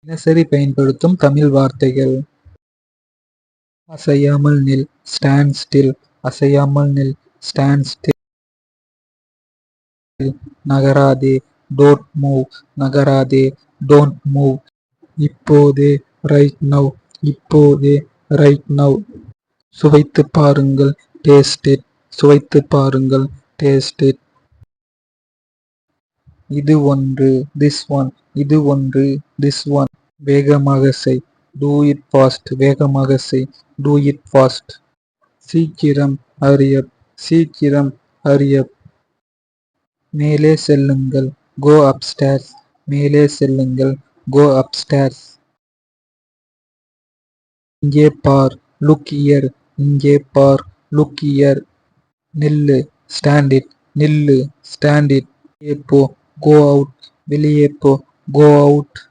தினசரி பயன்படுத்தும் தமிழ் வார்த்தைகள். அசையாமல் நில், ஸ்டாண்ட் ஸ்டில். அசையாமல் நில், ஸ்டாண்ட் ஸ்டில். நகராதே, டோன்ட் மூவ். நகராதே, டோன்ட் மூவ். இப்போதே, ரைட் நவ். இப்போதே, ரைட் நவ். சுவைத்து பாருங்கள், டேஸ்ட் இட். சுவைத்து பாருங்கள், டேஸ்ட் இட். இது ஒன்று, திஸ் ஒன். இது ஒன்று, திஸ் ஒன். வேகமாக செய், டூ இட் ஃபாஸ்ட். வேகமாக செய், டூ இட் ஃபாஸ்ட். சீக்கிரம், ஹரி அப். சீக்கிரம், ஹரி அப். மேலே செல்லுங்கள், கோ அப்ஸ்டேர்ஸ். மேலே செல்லுங்கள், கோ அப்ஸ்டேர்ஸ். இங்கே பார், லுக் ஹியர். இங்கே பார், லுக் ஹியர். நில்லு, ஸ்டாண்ட் இட். நில்லு, ஸ்டாண்ட் இட். வெளியே போ, கோ அவுட். வெளியே போ, கோ அவுட்.